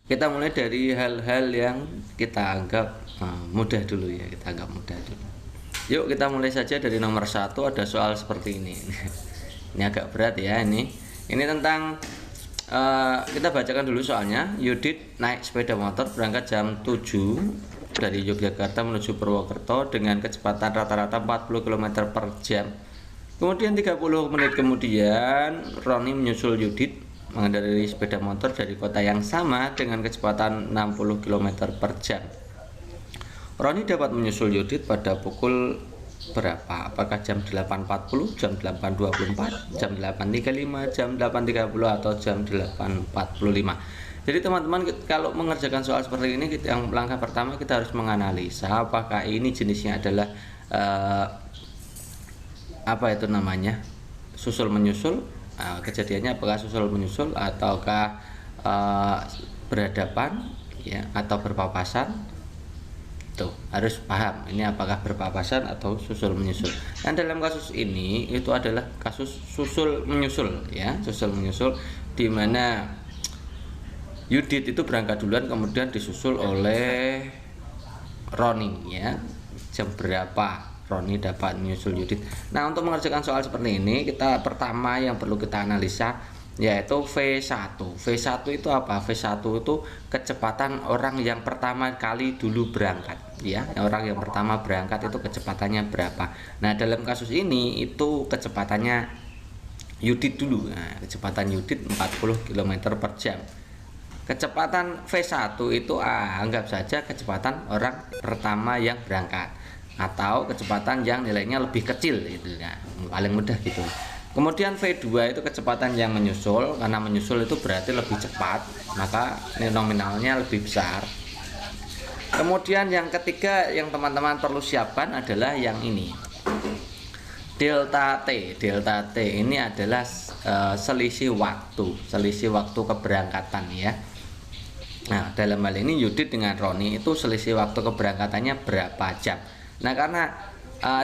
Kita mulai dari hal-hal yang kita anggap mudah dulu ya, kita anggap mudah dulu. Yuk kita mulai saja dari nomor 1, ada soal seperti ini. Ini agak berat ya ini. Ini tentang kita bacakan dulu soalnya. Yudit naik sepeda motor berangkat jam 7 dari Yogyakarta menuju Purwokerto dengan kecepatan rata-rata 40 km per jam. Kemudian 30 menit kemudian Roni menyusul Yudit mengendarai sepeda motor dari kota yang sama dengan kecepatan 60 km per jam. Roni dapat menyusul Yudit pada pukul berapa? Apakah jam 8.40, jam 8.24, jam 8.35, jam 8.30 atau jam 8.45? Jadi teman-teman, kalau mengerjakan soal seperti ini, yang langkah pertama kita harus menganalisa apakah ini jenisnya adalah apa itu namanya, susul menyusul. Kejadiannya apakah susul menyusul ataukah berhadapan ya, atau berpapasan. Tuh harus paham ini apakah berpapasan atau susul menyusul. Dan dalam kasus ini itu adalah kasus susul menyusul ya, susul menyusul, di mana Yudit itu berangkat duluan kemudian disusul oleh Roni ya. Jam berapa Roni dapat menyusul Yudit? Nah, untuk mengerjakan soal seperti ini, kita pertama yang perlu kita analisa yaitu V1. V1 itu apa? V1 itu kecepatan orang yang pertama kali dulu berangkat ya. Orang yang pertama berangkat itu kecepatannya berapa? Nah, dalam kasus ini itu kecepatannya Yudit dulu. Nah, kecepatan Yudit 40 km per jam. Kecepatan V1 itu anggap saja kecepatan orang pertama yang berangkat, atau kecepatan yang nilainya lebih kecil gitu ya, paling mudah gitu. Kemudian V2 itu kecepatan yang menyusul, karena menyusul itu berarti lebih cepat, maka nominalnya lebih besar. Kemudian yang ketiga yang teman-teman perlu siapkan adalah yang ini, delta T. Delta T ini adalah selisih waktu keberangkatan ya. Nah, dalam hal ini Yudit dengan Roni itu selisih waktu keberangkatannya berapa jam. Nah, karena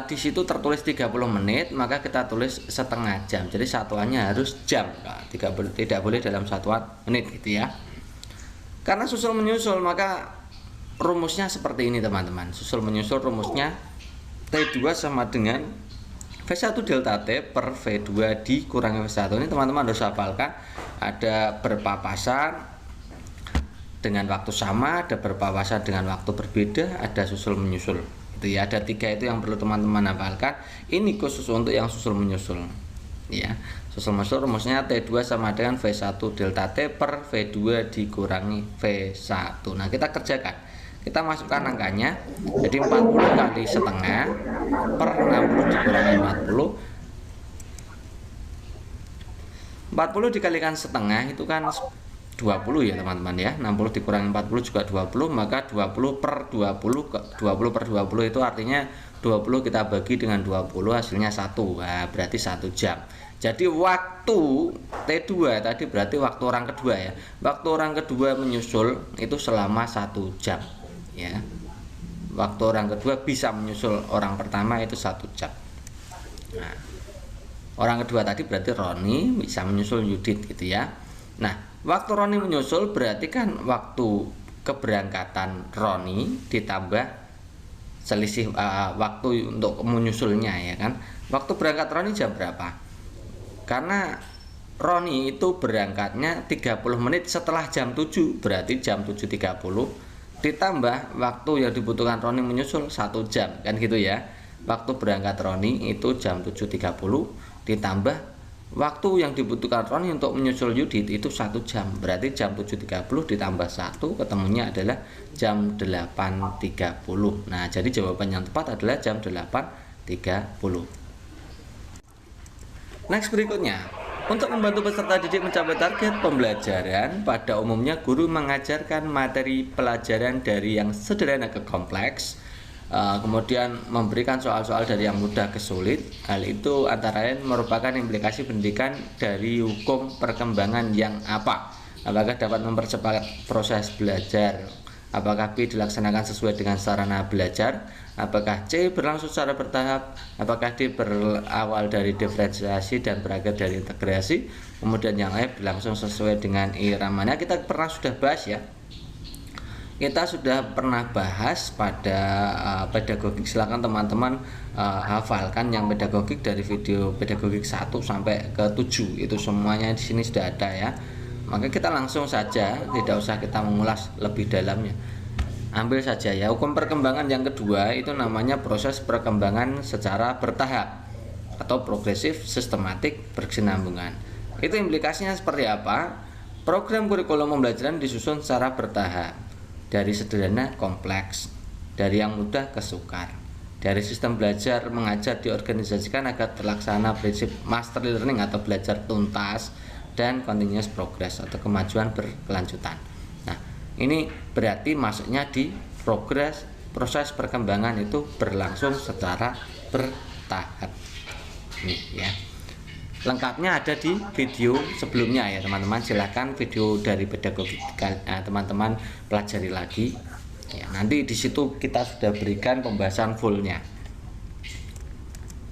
di situ tertulis 30 menit, maka kita tulis setengah jam. Jadi satuannya harus jam, tidak boleh dalam satuan menit gitu ya. Karena susul menyusul, maka rumusnya seperti ini teman-teman. Susul menyusul rumusnya T2 sama dengan V1 delta T per V2 dikurangi V1. Ini teman-teman harus hafalkan. Ada berpapasan dengan waktu sama, ada berpapasan dengan waktu berbeda, ada susul menyusul. Ya, ada 3 itu yang perlu teman-teman hafalkan. Ini khusus untuk yang susul menyusul ya. Susul menyusul rumusnya T2 sama dengan V1 delta T per V2 dikurangi V1. Nah, kita kerjakan, kita masukkan angkanya. Jadi 40 kali setengah per 60 dikurangi 40 dikalikan setengah itu kan 20 ya teman-teman ya. 60 dikurangi 40 juga 20, maka 20 per 20 per 20 itu artinya 20 kita bagi dengan 20 hasilnya 1. Nah, berarti 1 jam. Jadi waktu T2 tadi berarti waktu orang kedua ya. Waktu orang kedua menyusul itu selama 1 jam ya. Waktu orang kedua bisa menyusul orang pertama itu 1 jam. Nah, orang kedua tadi berarti Roni bisa menyusul Yudit gitu ya. Nah, waktu Roni menyusul berarti kan waktu keberangkatan Roni ditambah selisih waktu untuk menyusulnya ya kan. Waktu berangkat Roni jam berapa? Karena Roni itu berangkatnya 30 menit setelah jam 7, berarti jam 7.30 ditambah waktu yang dibutuhkan Roni menyusul 1 jam kan gitu ya. Waktu berangkat Roni itu jam 7.30 ditambah waktu yang dibutuhkan Roni untuk menyusul Yudit itu 1 jam. Berarti jam 7.30 ditambah 1 ketemunya adalah jam 8.30. Nah, jadi jawaban yang tepat adalah jam 8.30. Next berikutnya, untuk membantu peserta didik mencapai target pembelajaran, pada umumnya guru mengajarkan materi pelajaran dari yang sederhana ke kompleks, kemudian memberikan soal-soal dari yang mudah ke sulit. Hal itu antara lain merupakan implikasi pendidikan dari hukum perkembangan yang apa? Apakah dapat mempercepat proses belajar? Apakah B dilaksanakan sesuai dengan sarana belajar? Apakah C berlangsung secara bertahap? Apakah D berawal dari diferensiasi dan berakhir dari integrasi? kemudian yang lain berlangsung sesuai dengan iramanya. Kita pernah sudah bahas ya, kita sudah pernah bahas pada pedagogik. Silakan teman-teman hafalkan yang pedagogik dari video pedagogik 1 sampai ke 7, itu semuanya di sini sudah ada ya. Maka kita langsung saja, tidak usah kita mengulas lebih dalamnya, ambil saja ya. Hukum perkembangan yang kedua itu namanya proses perkembangan secara bertahap atau progresif, sistematik, berkesinambungan. Itu implikasinya seperti apa? Program kurikulum pembelajaran disusun secara bertahap, dari sederhana kompleks, dari yang mudah ke sukar, dari sistem belajar mengajar diorganisasikan agar terlaksana prinsip master learning atau belajar tuntas, dan continuous progress atau kemajuan berkelanjutan. Nah, ini berarti masuknya di proses perkembangan itu berlangsung secara bertahap. Nih ya. Lengkapnya ada di video sebelumnya ya teman-teman. Silahkan video dari pedagogik teman-teman pelajari lagi ya, nanti di situ kita sudah berikan pembahasan fullnya.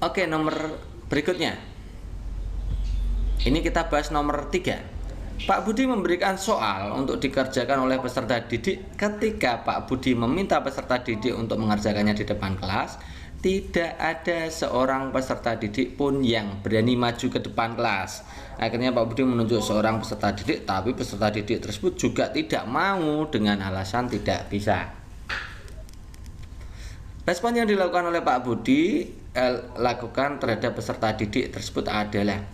Oke, nomor berikutnya ini kita bahas nomor 3. Pak Budi memberikan soal untuk dikerjakan oleh peserta didik. Ketika Pak Budi meminta peserta didik untuk mengerjakannya di depan kelas, tidak ada seorang peserta didik pun yang berani maju ke depan kelas. Akhirnya Pak Budi menunjuk seorang peserta didik, tapi peserta didik tersebut juga tidak mau dengan alasan tidak bisa. Respon yang dilakukan oleh Pak Budi lakukan terhadap peserta didik tersebut adalah,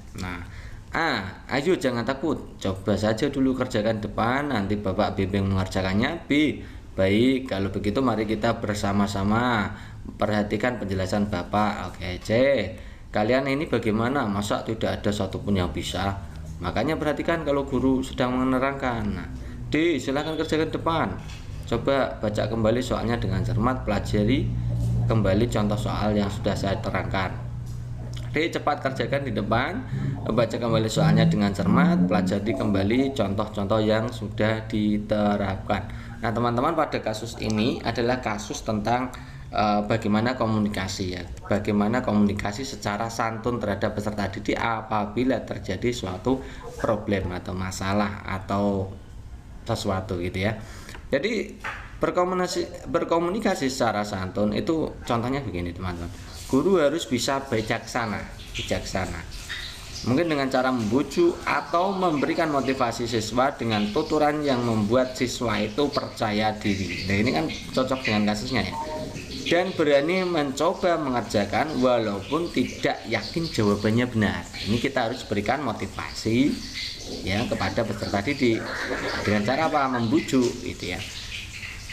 A. Ayo jangan takut, coba saja dulu kerjakan depan, nanti Bapak bimbing mengerjakannya. B. Baik, kalau begitu mari kita bersama-sama perhatikan penjelasan Bapak. Oke. C. Kalian ini bagaimana? Masa tidak ada satupun yang bisa? Makanya perhatikan kalau guru sedang menerangkan. D. Silahkan kerjakan depan. Coba baca kembali soalnya dengan cermat, pelajari kembali contoh soal yang sudah saya terangkan. D. Cepat kerjakan di depan, baca kembali soalnya dengan cermat, pelajari kembali contoh-contoh yang sudah diterapkan. Nah teman-teman, pada kasus ini adalah kasus tentang bagaimana komunikasi ya, bagaimana komunikasi secara santun terhadap peserta didik apabila terjadi suatu problem atau masalah atau sesuatu gitu ya. Jadi berkomunikasi secara santun itu contohnya begini teman-teman. Guru harus bisa bijaksana. Mungkin dengan cara membujuk atau memberikan motivasi siswa dengan tuturan yang membuat siswa itu percaya diri. Nah ini kan cocok dengan kasusnya ya. Dan berani mencoba mengerjakan walaupun tidak yakin jawabannya benar. Ini kita harus berikan motivasi ya kepada peserta didik. Dengan cara apa? Membujuk gitu ya.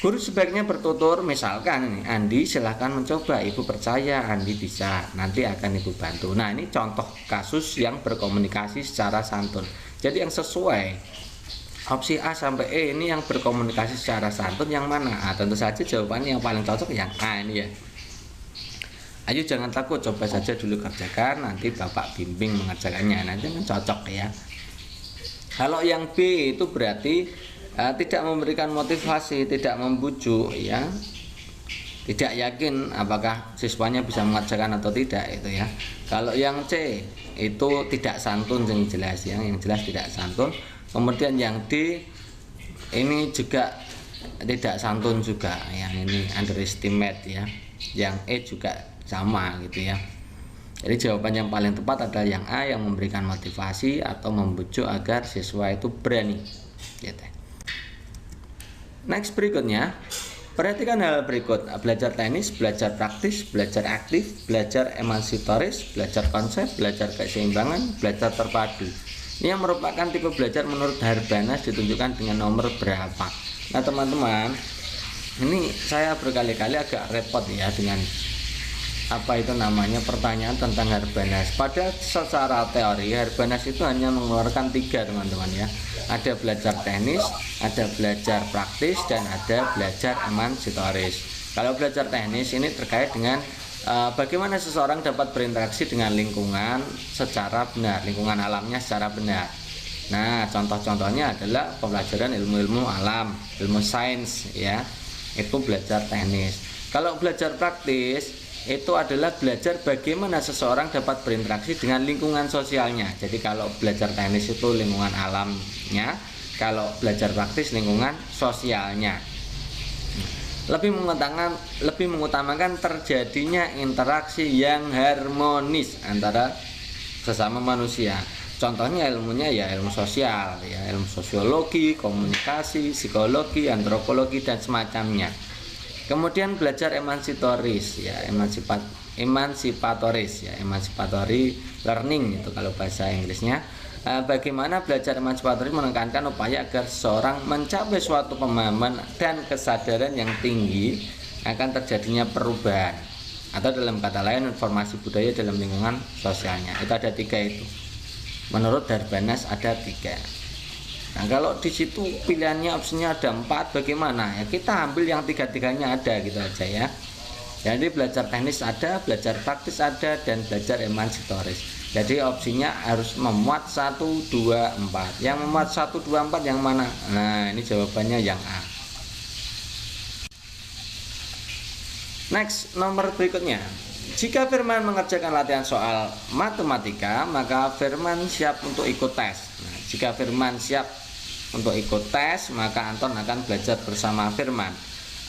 Guru sebaiknya bertutur, misalkan ini, Andi silahkan mencoba, Ibu percaya Andi bisa, nanti akan Ibu bantu. Nah ini contoh kasus yang berkomunikasi secara santun. Jadi yang sesuai opsi A sampai E ini yang berkomunikasi secara santun yang mana? Tentu saja jawabannya yang paling cocok yang A ini ya. Ayo jangan takut, coba saja dulu kerjakan, nanti Bapak bimbing mengerjakannya. Nanti kan cocok ya. Kalau yang B itu berarti tidak memberikan motivasi, tidak membujuk ya, tidak yakin apakah siswanya bisa mengerjakan atau tidak itu ya. Kalau yang C itu tidak santun yang jelas ya, yang jelas tidak santun. Kemudian yang D ini juga tidak santun juga, yang ini underestimate ya. Yang E juga sama gitu ya. Jadi jawaban yang paling tepat adalah yang A, yang memberikan motivasi atau membujuk agar siswa itu berani gitu. Next berikutnya, perhatikan hal berikut: belajar teknis, belajar praktis, belajar aktif, belajar emansipatoris, belajar konsep, belajar keseimbangan, belajar terpadu. Ini yang merupakan tipe belajar menurut Harbanas ditunjukkan dengan nomor berapa. Nah teman-teman, ini saya berkali-kali agak repot ya dengan apa itu namanya pertanyaan tentang Harbanas. Padahal secara teori Harbanas itu hanya mengeluarkan 3 teman-teman ya. Ada belajar teknis, ada belajar praktis, dan ada belajar emansipatoris. Kalau belajar teknis ini terkait dengan bagaimana seseorang dapat berinteraksi dengan lingkungan secara benar, lingkungan alamnya secara benar. Nah contoh-contohnya adalah pembelajaran ilmu-ilmu alam, ilmu sains ya, itu belajar teknis. Kalau belajar praktis itu adalah belajar bagaimana seseorang dapat berinteraksi dengan lingkungan sosialnya. Jadi kalau belajar teknis itu lingkungan alamnya, kalau belajar praktis lingkungan sosialnya. Lebih mengutamakan terjadinya interaksi yang harmonis antara sesama manusia. Contohnya ilmunya ya ilmu sosial, ya ilmu sosiologi, komunikasi, psikologi, antropologi dan semacamnya. Kemudian belajar emansipatoris, ya emancipatory learning itu kalau bahasa Inggrisnya. Bagaimana belajar emansipatoris menekankan upaya agar seseorang mencapai suatu pemahaman dan kesadaran yang tinggi akan terjadinya perubahan, atau dalam kata lain informasi budaya dalam lingkungan sosialnya. Itu ada 3 itu. Menurut Darbanas ada 3. Nah, kalau di situ pilihannya opsinya ada 4, bagaimana? Ya kita ambil yang 3-tiganya ada gitu aja ya. Jadi belajar teknis ada, belajar praktis ada, dan belajar emansipatoris. Jadi opsinya harus memuat 1, 2, 4. Yang memuat 1, 2, 4 yang mana? Nah, ini jawabannya yang A. Next, nomor berikutnya. Jika Firman mengerjakan latihan soal matematika, maka Firman siap untuk ikut tes. Nah, jika Firman siap untuk ikut tes, maka Anton akan belajar bersama Firman.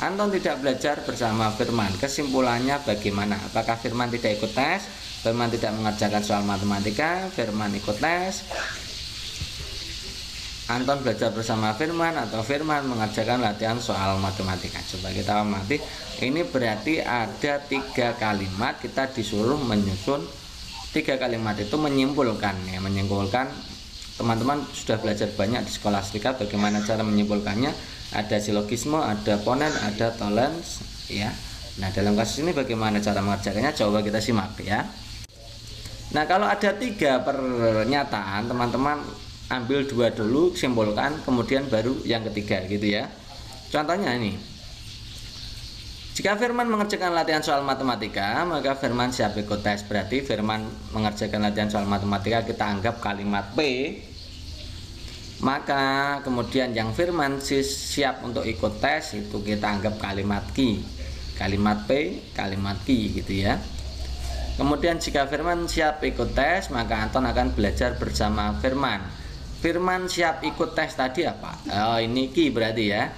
Anton tidak belajar bersama Firman. Kesimpulannya bagaimana? Apakah Firman tidak ikut tes? Firman tidak mengerjakan soal matematika? Firman ikut tes? Anton belajar bersama Firman? Atau Firman mengerjakan latihan soal matematika? Coba kita amati. Ini berarti ada 3 kalimat. Kita disuruh menyusun 3 kalimat itu menyimpulkan ya, menyimpulkan. Teman-teman sudah belajar banyak di Skolastika bagaimana cara menyimpulkannya. Ada silogisme, ada ponen, ada toleransi ya. Nah, dalam kasus ini bagaimana cara mengerjakannya? Coba kita simak ya. Nah, kalau ada 3 pernyataan, teman-teman ambil 2 dulu, simpulkan, kemudian baru yang ketiga gitu ya. Contohnya ini. Jika Firman mengerjakan latihan soal matematika, maka Firman siap ikut tes. Berarti Firman mengerjakan latihan soal matematika, kita anggap kalimat P. Maka kemudian yang Firman siap untuk ikut tes itu kita anggap kalimat Q. Kalimat P, kalimat Q gitu ya. Kemudian jika Firman siap ikut tes, maka Anton akan belajar bersama Firman. Firman siap ikut tes tadi apa? Oh, ini Q berarti ya.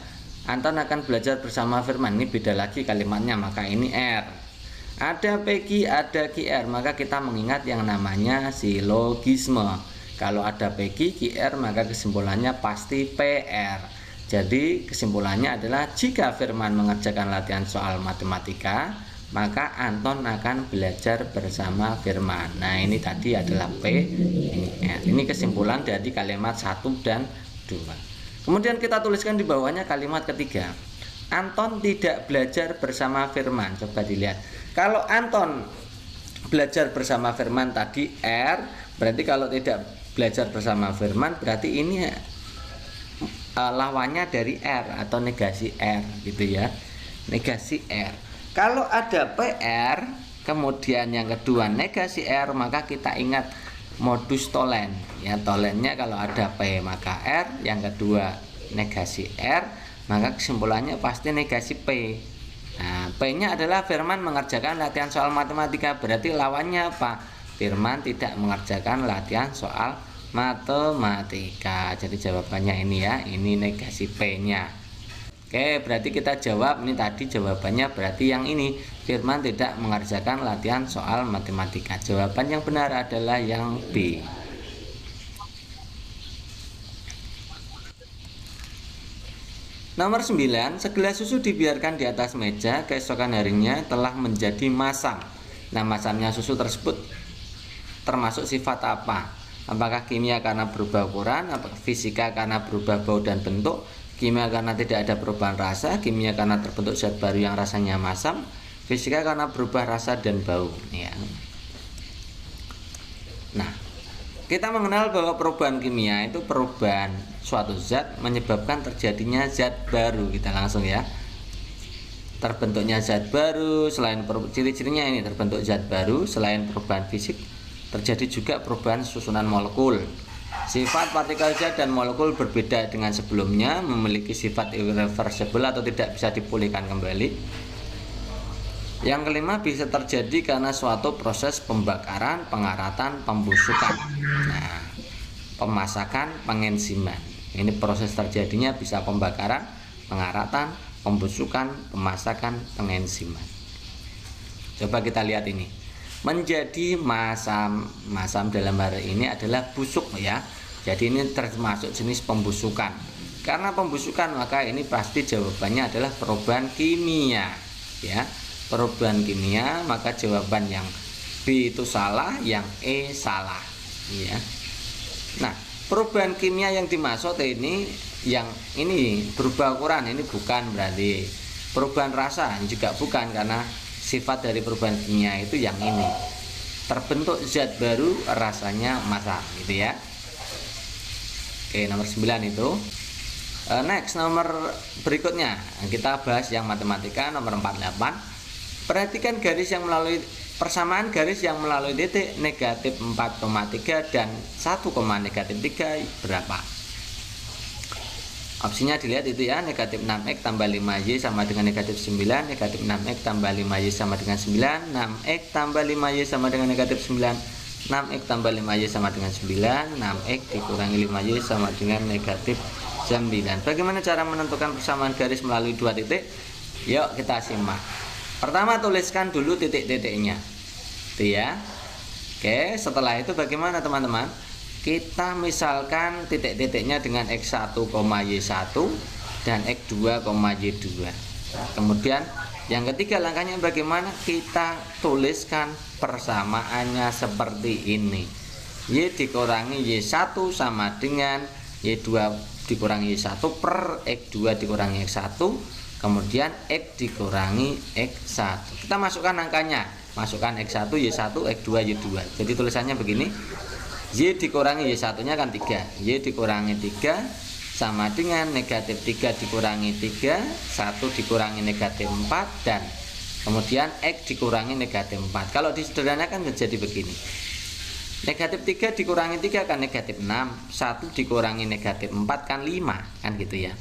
Anton akan belajar bersama Firman. Ini beda lagi kalimatnya, maka ini R. Ada PQ, ada QR, maka kita mengingat yang namanya silogisme. Kalau ada PQ, QR, maka kesimpulannya pasti PR. Jadi kesimpulannya adalah jika Firman mengerjakan latihan soal matematika, maka Anton akan belajar bersama Firman. Nah, ini tadi adalah P, ini R. Ini kesimpulan dari kalimat 1 dan 2. Kemudian kita tuliskan di bawahnya kalimat ketiga. Anton tidak belajar bersama Firman. Coba dilihat. Kalau Anton belajar bersama Firman tadi R, berarti kalau tidak belajar bersama Firman berarti ini lawannya dari R atau negasi R gitu ya. Negasi R. Kalau ada PR, kemudian yang kedua negasi R, maka kita ingat modus tolen ya, tolennya kalau ada P maka R, yang kedua negasi R, maka kesimpulannya pasti negasi P. Nah, P nya adalah Firman mengerjakan latihan soal matematika, berarti lawannya apa? Firman tidak mengerjakan latihan soal matematika. Jadi jawabannya ini ya, ini negasi P nya. Oke, berarti kita jawab ini tadi jawabannya berarti yang ini, Firman tidak mengerjakan latihan soal matematika. Jawaban yang benar adalah yang B. Nomor 9, segelas susu dibiarkan di atas meja, keesokan harinya telah menjadi masam. Nah, masamnya susu tersebut termasuk sifat apa? Apakah kimia karena berubah ukuran, apakah fisika karena berubah bau dan bentuk, kimia karena tidak ada perubahan rasa, kimia karena terbentuk zat baru yang rasanya masam, fisika karena berubah rasa dan bau ya. Nah, kita mengenal bahwa perubahan kimia itu perubahan suatu zat menyebabkan terjadinya zat baru. Kita langsung ya, terbentuknya zat baru. Selain ciri-cirinya ini terbentuk zat baru, selain perubahan fisik terjadi juga perubahan susunan molekul. Sifat partikel zat dan molekul berbeda dengan sebelumnya, memiliki sifat irreversible atau tidak bisa dipulihkan kembali. Yang kelima, bisa terjadi karena suatu proses pembakaran, pengaratan, pembusukan, nah, pemasakan, pengensiman. Ini proses terjadinya bisa pembakaran, pengaratan, pembusukan, pemasakan, pengensiman. Coba kita lihat ini. Menjadi masam. Masam dalam hari ini adalah busuk ya. Jadi ini termasuk jenis pembusukan. Karena pembusukan maka ini pasti jawabannya adalah perubahan kimia ya. Perubahan kimia, maka jawaban yang B itu salah, yang E salah ya. Nah, perubahan kimia yang dimaksud ini yang ini berubah ukuran, ini bukan berarti perubahan rasa, juga bukan, karena sifat dari perubahan kimia itu yang ini, terbentuk zat baru rasanya masam gitu ya. Oke, nomor 9 itu. Next, nomor berikutnya kita bahas yang matematika, nomor 48. Perhatikan garis yang melalui persamaan garis yang melalui titik negatif 4,3 dan 1,-3 berapa? Opsinya dilihat itu ya, negatif 6x tambah 5y sama dengan negatif 9, negatif 6x tambah 5y sama dengan 9, 6x tambah 5y sama dengan negatif 9, 6x tambah 5y sama dengan 9, 6x dikurangi 5y sama dengan negatif 9. Bagaimana cara menentukan persamaan garis melalui dua titik? Yuk kita simak. Pertama, tuliskan dulu titik-titiknya itu ya. Oke, setelah itu bagaimana teman-teman? Kita misalkan titik-titiknya dengan x1, y1 dan x2, y2. Kemudian yang ketiga langkahnya bagaimana? Kita tuliskan persamaannya seperti ini. Y dikurangi y1 sama dengan y2 dikurangi y1 per x2 dikurangi x1, kemudian x dikurangi x1. Kita masukkan angkanya, masukkan x1, y1, x2, y2. Jadi tulisannya begini, y dikurangi y1 nya kan 3, y dikurangi 3 sama dengan negatif 3 dikurangi 3, 1 dikurangi negatif 4, dan kemudian x dikurangi negatif 4. Kalau disederhanakan menjadi begini, negatif 3 dikurangi 3 kan negatif 6, 1 dikurangi negatif 4 kan 5, kan gitu ya.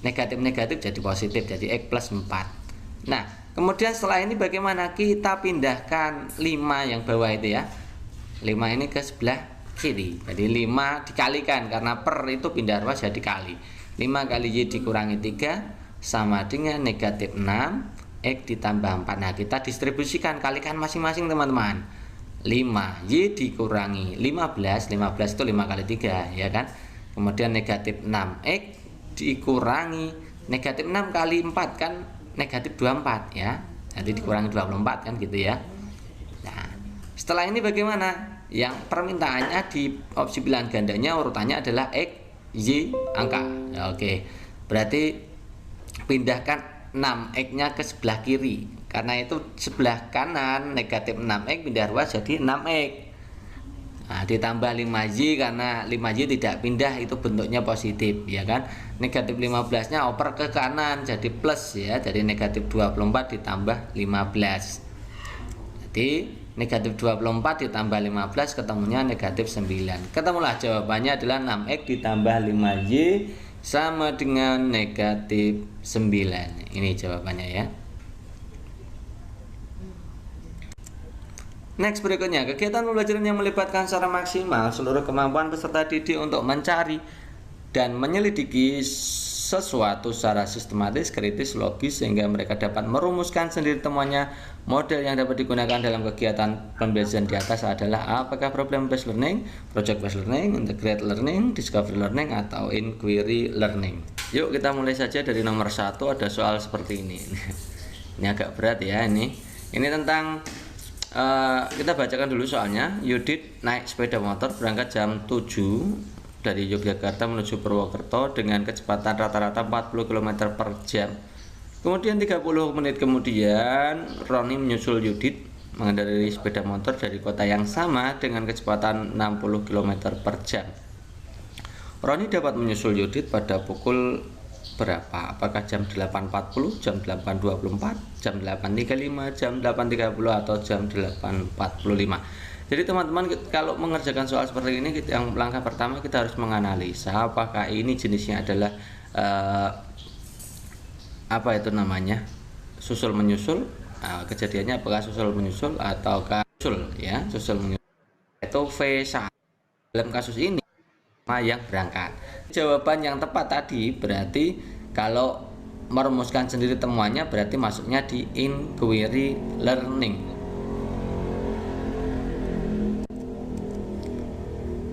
Negatif-negatif jadi positif, jadi x plus 4. Nah, kemudian setelah ini bagaimana? Kita pindahkan 5 yang bawah itu ya, 5 ini ke sebelah kiri. Jadi 5 dikalikan, karena per itu pindah ruas jadi kali. 5 kali y dikurangi 3 sama dengan negatif 6, x ditambah 4. Nah, kita distribusikan, kalikan masing-masing teman-teman. 5 y dikurangi 15, 15 itu 5 kali 3 ya kan. Kemudian negatif 6x dikurangi negatif 6 kali 4 kan negatif 24 ya. Nanti dikurangi 24 kan gitu ya. Nah, setelah ini bagaimana? Yang permintaannya di opsi pilihan gandanya urutannya adalah x, y, angka ya, oke. Berarti pindahkan 6x nya ke sebelah kiri, karena itu sebelah kanan negatif 6x pindah ruas jadi 6x. Nah, ditambah 5y karena 5y tidak pindah, itu bentuknya positif ya kan. Negatif 15 nya oper ke kanan jadi plus ya, jadi negatif 24 ditambah 15. Jadi negatif 24 ditambah 15 ketemunya negatif 9. Ketemulah jawabannya adalah 6x ditambah 5y sama dengan negatif 9. Ini jawabannya ya. Next, berikutnya, kegiatan pembelajaran yang melibatkan secara maksimal seluruh kemampuan peserta didik untuk mencari dan menyelidiki sesuatu secara sistematis, kritis, logis, sehingga mereka dapat merumuskan sendiri temuannya. Model yang dapat digunakan dalam kegiatan pembelajaran di atas adalah apakah problem based learning, project based learning, integrated learning, discovery learning, atau inquiry learning. Yuk kita mulai saja dari nomor 1, ada soal seperti ini. Ini agak berat ya ini. Ini tentang kita bacakan dulu soalnya. Yudit naik sepeda motor berangkat jam 7 dari Yogyakarta menuju Purwokerto dengan kecepatan rata-rata 40 km per jam. Kemudian 30 menit kemudian Roni menyusul Yudit mengendarai sepeda motor dari kota yang sama dengan kecepatan 60 km per jam. Roni dapat menyusul Yudit pada pukul berapa? Apakah jam 8.40, jam 8.24, jam 8.35, jam 8.30, atau jam 8.45? Jadi teman-teman, kalau mengerjakan soal seperti ini, yang langkah pertama kita harus menganalisa apakah ini jenisnya adalah apa itu namanya, susul menyusul Kejadiannya apakah susul menyusul ataukah susul ya, susul menyusul. Itu V1. Dalam kasus ini yang berangkat. Jawaban yang tepat tadi berarti kalau merumuskan sendiri temuannya berarti masuknya di inquiry learning.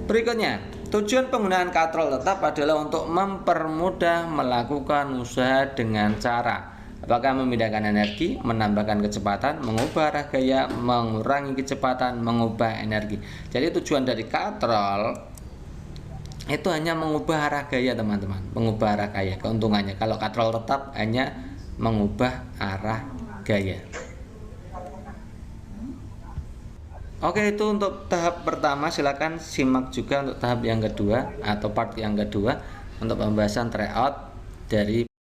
Berikutnya, tujuan penggunaan katrol tetap adalah untuk mempermudah melakukan usaha dengan cara apakah memindahkan energi, menambahkan kecepatan, mengubah arah gaya, mengurangi kecepatan, mengubah energi. Jadi tujuan dari katrol itu hanya mengubah arah gaya teman-teman, mengubah arah gaya. Keuntungannya kalau katrol tetap hanya mengubah arah gaya. Oke, itu untuk tahap pertama. Silakan simak juga untuk tahap yang kedua atau part yang kedua untuk pembahasan tryout dari